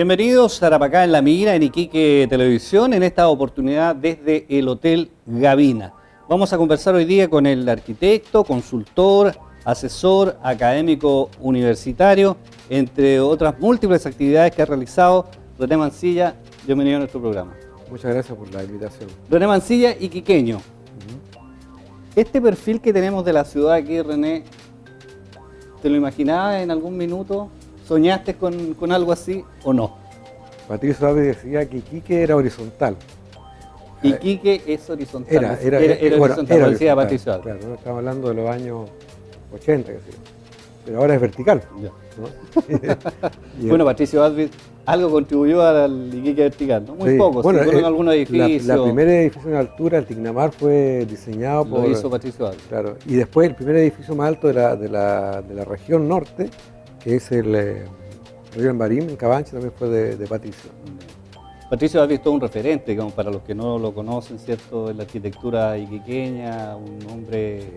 Bienvenidos a Tarapacá en la Mira, en Iquique Televisión, en esta oportunidad desde el Hotel Gavina. Vamos a conversar hoy día con el arquitecto, consultor, asesor, académico universitario, entre otras múltiples actividades que ha realizado René Mancilla. Bienvenido a nuestro programa. Muchas gracias por la invitación. René Mancilla, iquiqueño. Este perfil que tenemos de la ciudad aquí, René, ¿te lo imaginabas en algún minuto? ¿Soñaste con algo así o no? Patricio Abe decía que Iquique era horizontal. Iquique es horizontal. Era horizontal, era decía horizontal, Patricio Abe. claro, no estamos hablando de los años 80, pero ahora es vertical. Ya. ¿No? Bueno, Patricio Abe algo contribuyó al Iquique vertical, ¿no? Muy Sí, poco, bueno, sí, fueron algunos edificios. La primera edificio en altura, el Tignamar, fue diseñado Lo hizo Patricio Abe. Claro, y después el primer edificio más alto de la región norte, que es el Río Embarín, en Cabancha, también fue de Patricio. Patricio Abe es todo un referente, digamos, para los que no lo conocen, ¿cierto? En la arquitectura iquiqueña, un hombre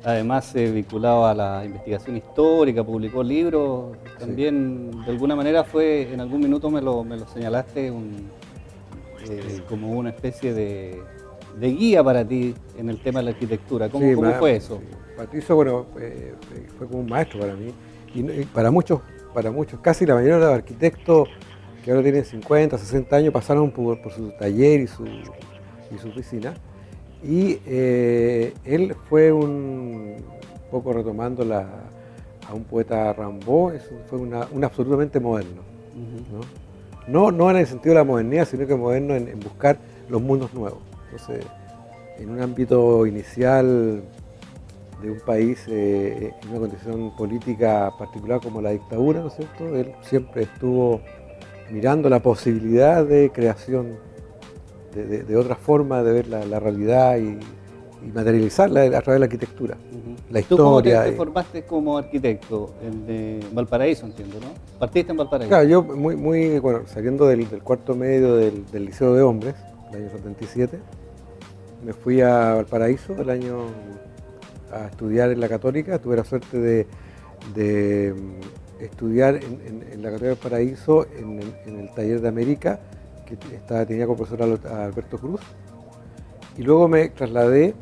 además vinculado a la investigación histórica, publicó libros, también de alguna manera fue, en algún minuto me lo señalaste, como una especie de guía para ti en el tema de la arquitectura. ¿Cómo fue eso? Sí. Patricio, bueno, fue como un maestro para mí, y para muchos, casi la mayoría de los arquitectos que ahora tienen 50, 60 años pasaron por su taller y su oficina. Y él fue un poco retomando a un poeta Rimbaud, fue un absolutamente moderno. No en el sentido de la modernidad, sino que moderno en buscar los mundos nuevos. Entonces, en un ámbito inicial de un país en una condición política particular como la dictadura, ¿no es cierto? Él siempre estuvo mirando la posibilidad de creación de otra forma de ver la realidad y materializarla a través de la arquitectura, la historia. ¿Tú cómo te formaste como arquitecto? En Valparaíso, entiendo, ¿no? ¿Partiste en Valparaíso? Claro, yo bueno, saliendo del cuarto medio del Liceo de Hombres, el año 77, me fui a Valparaíso a estudiar en la Católica. Tuve la suerte de estudiar en la Católica de Valparaíso en el taller de América, que tenía como profesor a Alberto Cruz, y luego me trasladé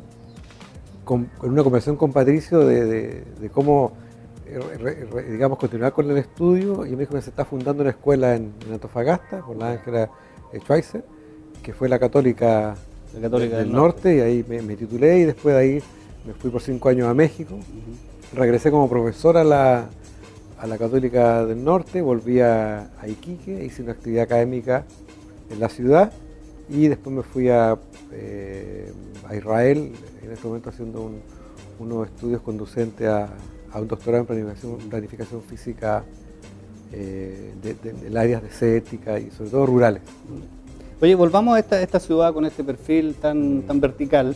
con una conversación con Patricio de cómo digamos, continuar con el estudio, y me dijo que se está fundando una escuela en Antofagasta por la Ángela Schweitzer, que fue la Católica del Norte, y ahí me titulé, y después de ahí me fui por 5 años a México. Regresé como profesor a la Católica del Norte, volví a Iquique, hice una actividad académica en la ciudad, y después me fui a Israel, en este momento haciendo unos estudios conducentes a un doctorado en planificación física del áreas desérticas y sobre todo rurales. Oye, volvamos a esta ciudad con este perfil tan vertical,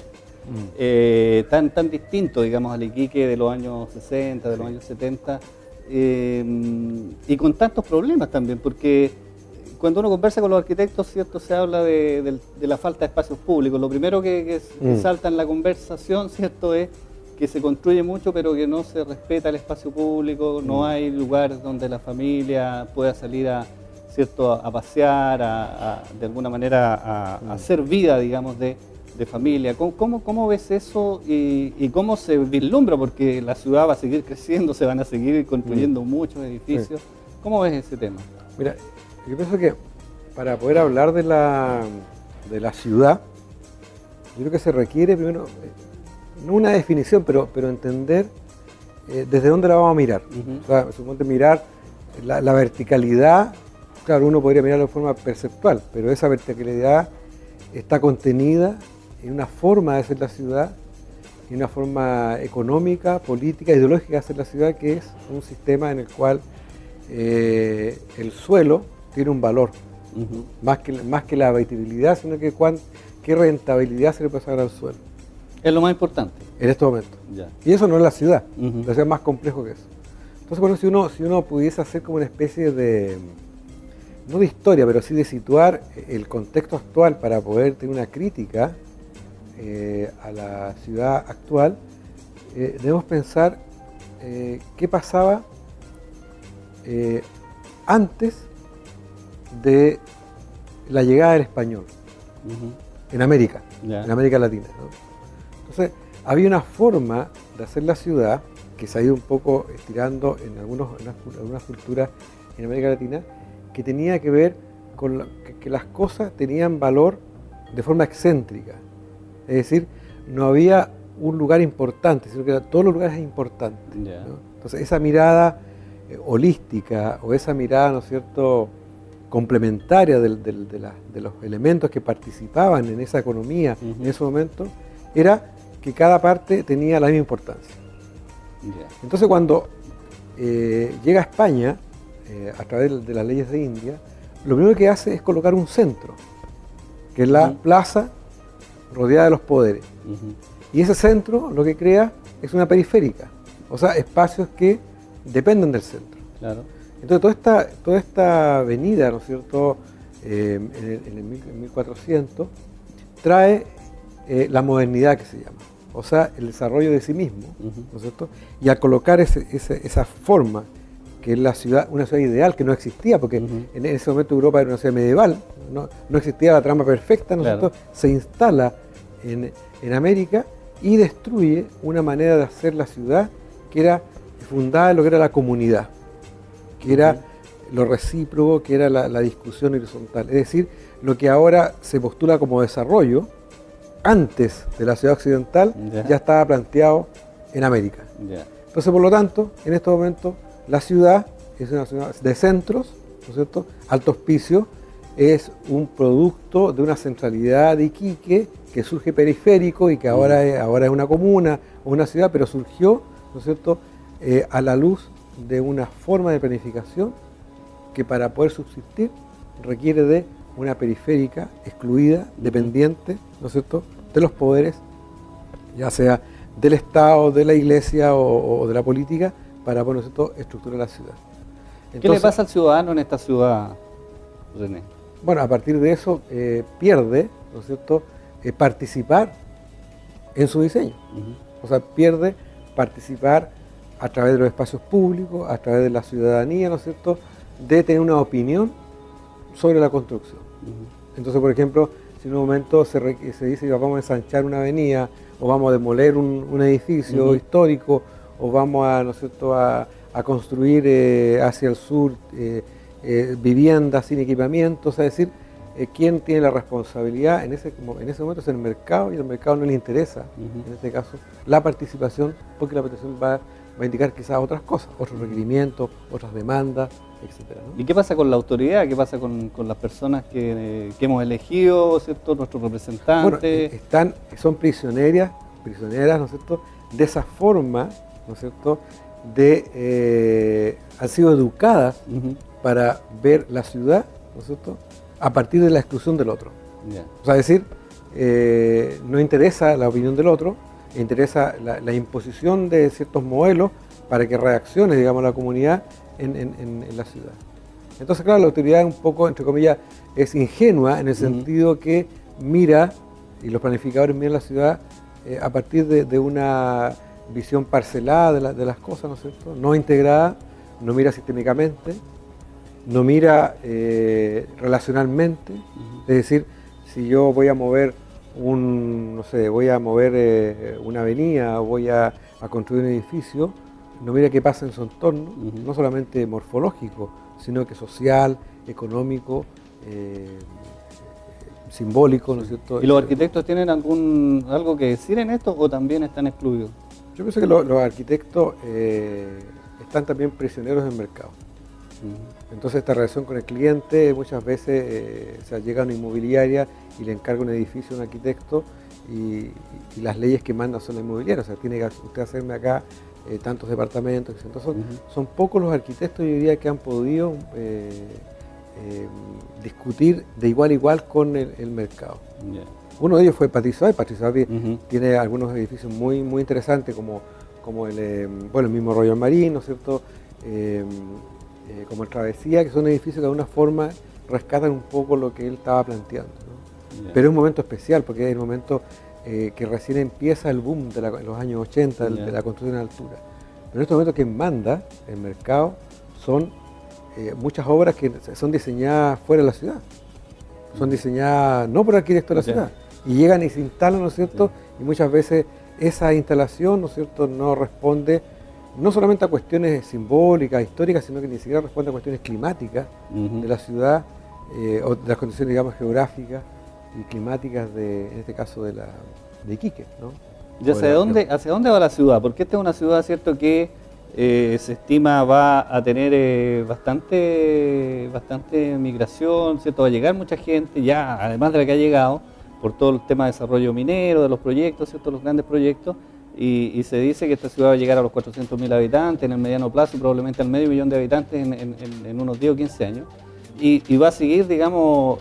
tan distinto, digamos, al Iquique de los años 60, de los años 70, y con tantos problemas también, porque cuando uno conversa con los arquitectos, ¿cierto?, se habla de la falta de espacios públicos. Lo primero que salta en la conversación, ¿cierto?, es que se construye mucho, pero que no se respeta el espacio público, no hay lugar donde la familia pueda salir ¿cierto?, a pasear, de alguna manera a hacer vida, digamos, de familia. ¿Cómo ves eso y cómo se vislumbra? Porque la ciudad va a seguir creciendo, se van a seguir construyendo muchos edificios. Sí. ¿Cómo ves ese tema? Mira, yo pienso que para poder hablar de la ciudad, yo creo que se requiere primero, no una definición, pero entender desde dónde la vamos a mirar. O sea, suponte mirar la verticalidad. Claro, uno podría mirarlo de forma perceptual, pero esa verticalidad está contenida en una forma de hacer la ciudad, en una forma económica, política, ideológica de hacer la ciudad, que es un sistema en el cual el suelo tiene un valor, más que la habitabilidad, sino que qué rentabilidad se le puede sacar al suelo. Es lo más importante. En este momento. Ya. Y eso no es la ciudad, la ciudad es más complejo que eso. Entonces, bueno, si uno pudiese hacer como una especie de, no de historia, pero sí de situar el contexto actual para poder tener una crítica a la ciudad actual, debemos pensar qué pasaba antes de la llegada del español en América, Ya. en América Latina, ¿no? Entonces, había una forma de hacer la ciudad que se ha ido un poco estirando en algunas culturas en América Latina, que tenía que ver con que las cosas tenían valor de forma excéntrica. Es decir, no había un lugar importante, sino que todos los lugares importantes, Ya. ¿no? Entonces, esa mirada holística o esa mirada, ¿no es cierto?, complementaria de los elementos que participaban en esa economía en ese momento, era que cada parte tenía la misma importancia. Ya. Entonces, cuando llega a España, a través de las leyes de India, lo primero que hace es colocar un centro, que es la plaza rodeada de los poderes. Y ese centro lo que crea es una periférica, o sea, espacios que dependen del centro. Claro. Entonces, toda esta avenida, ¿no es cierto?, en el 1400, trae la modernidad, que se llama, o sea, el desarrollo de sí mismo, ¿no es cierto? Y al colocar esa forma, que es la ciudad, una ciudad ideal que no existía, porque en ese momento Europa era una ciudad medieval, no existía la trama perfecta, ¿no es cierto? Se instala en América y destruye una manera de hacer la ciudad que era fundada en lo que era la comunidad, que era lo recíproco, que era la discusión horizontal. Es decir, lo que ahora se postula como desarrollo, antes de la ciudad occidental, ya estaba planteado en América. Entonces, por lo tanto, en estos momentos, la ciudad es una ciudad de centros, ¿no es cierto? Alto Hospicio es un producto de una centralidad de Iquique que surge periférico y que ahora es una comuna o una ciudad, pero surgió, ¿no es cierto?, a la luz de una forma de planificación que para poder subsistir requiere de una periférica excluida, dependiente, ¿no es cierto?, de los poderes, ya sea del Estado, de la Iglesia o de la política, para poder, ¿no es cierto?, estructurar la ciudad. Entonces, ¿qué le pasa al ciudadano en esta ciudad, René? Bueno, a partir de eso pierde, ¿no es cierto?, participar en su diseño. O sea, pierde participar a través de los espacios públicos, a través de la ciudadanía, ¿no es cierto?, de tener una opinión sobre la construcción. Entonces, por ejemplo, si en un momento se dice que vamos a ensanchar una avenida, o vamos a demoler un edificio histórico, o vamos a, ¿no es cierto?, a construir hacia el sur viviendas sin equipamiento, o sea, es decir, quién tiene la responsabilidad en ese momento es el mercado, y al mercado no le interesa, en este caso, la participación, porque la participación va a indicar quizás otras cosas, otros requerimientos, otras demandas, etcétera, ¿no? ¿Y qué pasa con la autoridad? ¿Qué pasa con las personas que hemos elegido, ¿cierto?, nuestros representantes? Bueno, son prisioneras, ¿no es cierto?, de esa forma, ¿no es cierto?, han sido educadas para ver la ciudad, ¿no es cierto?, a partir de la exclusión del otro. O sea, es decir, no interesa la opinión del otro, interesa la imposición de ciertos modelos para que reaccione, digamos, la comunidad en la ciudad. Entonces, claro, la autoridad un poco, entre comillas, es ingenua en el sentido que mira, y los planificadores miran la ciudad a partir de una visión parcelada de las cosas, ¿no es cierto?, no integrada, no mira sistémicamente, no mira relacionalmente. Es decir, si yo voy a mover una avenida o voy a construir un edificio, no mira qué pasa en su entorno, no solamente morfológico, sino que social, económico, simbólico, ¿no es cierto? ¿Y los arquitectos tienen algo que decir en esto o también están excluidos? Yo pienso que los arquitectos están también prisioneros del mercado. Entonces, esta relación con el cliente muchas veces llega a una inmobiliaria y le encarga un edificio a un arquitecto y las leyes que manda son la inmobiliaria. O sea, tiene que usted hacerme acá tantos departamentos. Entonces, son pocos los arquitectos, yo diría, que han podido discutir de igual a igual con el mercado. Uno de ellos fue Patricio Avi. Patricio Avi tiene algunos edificios muy, muy interesantes, como el mismo Royal Marine, ¿no es cierto?, como el Travesía, que son edificios que de alguna forma rescatan un poco lo que él estaba planteando, ¿no? Pero es un momento especial, porque es el momento que recién empieza el boom en los años 80 de la construcción en altura. Pero en este momento quien manda el mercado son muchas obras que son diseñadas fuera de la ciudad, son diseñadas no por arquitectos de la ciudad, y llegan y se instalan, ¿no es cierto? Y muchas veces esa instalación, ¿no es cierto?, no responde no solamente a cuestiones simbólicas, históricas, sino que ni siquiera responde a cuestiones climáticas de la ciudad, o de las condiciones, digamos, geográficas y climáticas en este caso de Iquique, ¿no? ¿Y hacia dónde va la ciudad? Porque esta es una ciudad, ¿cierto?, que se estima va a tener bastante migración, ¿cierto? Va a llegar mucha gente, ya además de la que ha llegado, por todo el tema de desarrollo minero, de los proyectos, ¿cierto?, los grandes proyectos, y se dice que esta ciudad va a llegar a los 400.000 habitantes en el mediano plazo, probablemente al medio millón de habitantes en unos 10 o 15 años. Y va a seguir, digamos,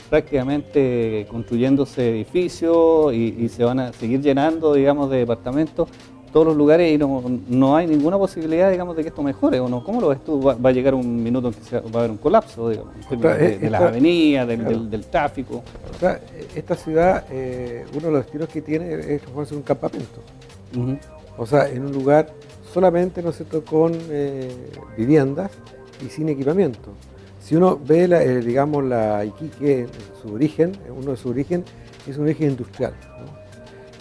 prácticamente construyéndose edificios y se van a seguir llenando, digamos, de departamentos todos los lugares, y no hay ninguna posibilidad, digamos, de que esto mejore, ¿o no? ¿Cómo lo ves tú? ¿Va a llegar un minuto en que va a haber un colapso, digamos, de las avenidas, del tráfico? O sea, esta ciudad, uno de los destinos que tiene es transformarse en un campamento. O sea, en un lugar solamente, ¿no es cierto?, con viviendas y sin equipamiento. Si uno ve, digamos, la Iquique, su origen, uno de sus orígenes es un origen industrial, ¿no?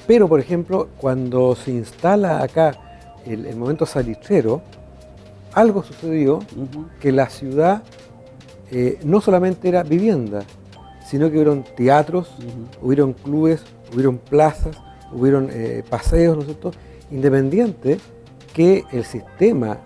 Pero, por ejemplo, cuando se instala acá el momento salitrero, algo sucedió que la ciudad no solamente era vivienda, sino que hubieron teatros, hubieron clubes, hubieron plazas, hubieron paseos, ¿no es cierto?, independiente que el sistema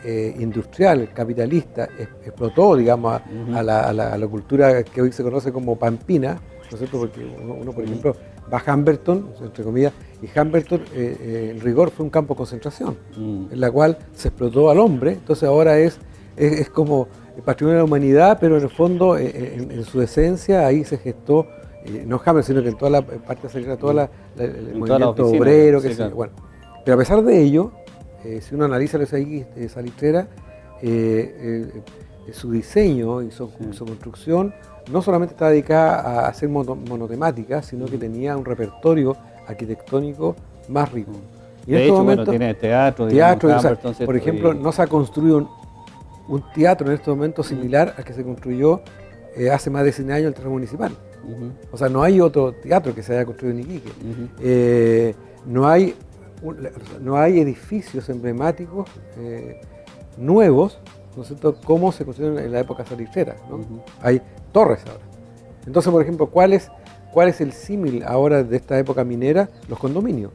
industrial, capitalista, explotó, digamos, a la cultura que hoy se conoce como pampina, ¿no es cierto?, porque uno por ejemplo, va a Humberton, entre comillas, y Humberton en rigor fue un campo de concentración, en la cual se explotó al hombre. Entonces ahora es como el patrimonio de la humanidad, pero en el fondo, en su esencia, ahí se gestó, no Humberton, sino que en toda la parte de todo el movimiento obrero, que claro. Bueno, pero a pesar de ello, si uno analiza la salitrera, su diseño y su construcción no solamente está dedicada a hacer monotemática, sino que tenía un repertorio arquitectónico más rico. Y de hecho, bueno, tiene teatro, o sea, por ejemplo, no se ha construido un teatro en este momento similar al que se construyó hace más de 100 años el Teatro Municipal. O sea, no hay otro teatro que se haya construido en Iquique. No hay edificios emblemáticos nuevos, ¿no es cierto?, como se construyeron en la época salitrera, ¿no? Hay torres ahora. Entonces, por ejemplo, ¿cuál es el símil ahora de esta época minera? Los condominios.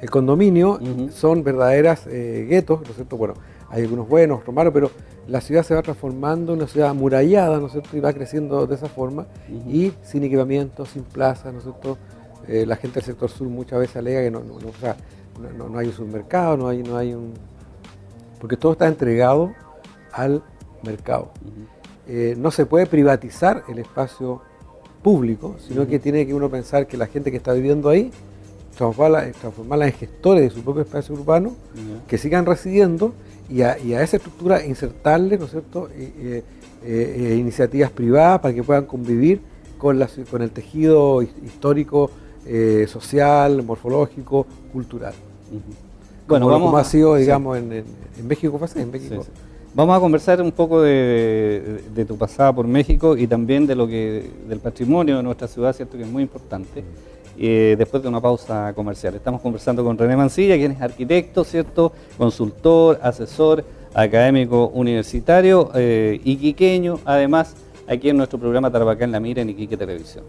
El condominio son verdaderas guetos, ¿no es cierto? Bueno, hay algunos buenos, otros malos, pero la ciudad se va transformando en una ciudad amurallada, ¿no es cierto?, y va creciendo de esa forma, y sin equipamiento, sin plaza, ¿no es cierto? La gente del sector sur muchas veces alega que no hay un supermercado, no hay un... porque todo está entregado al mercado. No se puede privatizar el espacio público, sino que tiene que uno pensar que la gente que está viviendo ahí, transformarla en gestores de su propio espacio urbano, que sigan residiendo, y a esa estructura insertarle, ¿no es cierto?, iniciativas privadas para que puedan convivir con el tejido histórico, social, morfológico, cultural. Bueno, como ha sido, digamos, en México, fue así, en México. Sí. Vamos a conversar un poco de tu pasada por México y también del patrimonio de nuestra ciudad, ¿cierto?, que es muy importante, después de una pausa comercial. Estamos conversando con René Mancilla, quien es arquitecto, ¿cierto?, consultor, asesor, académico universitario, iquiqueño, además, aquí en nuestro programa Tarapacá en la Mira en Iquique Televisión.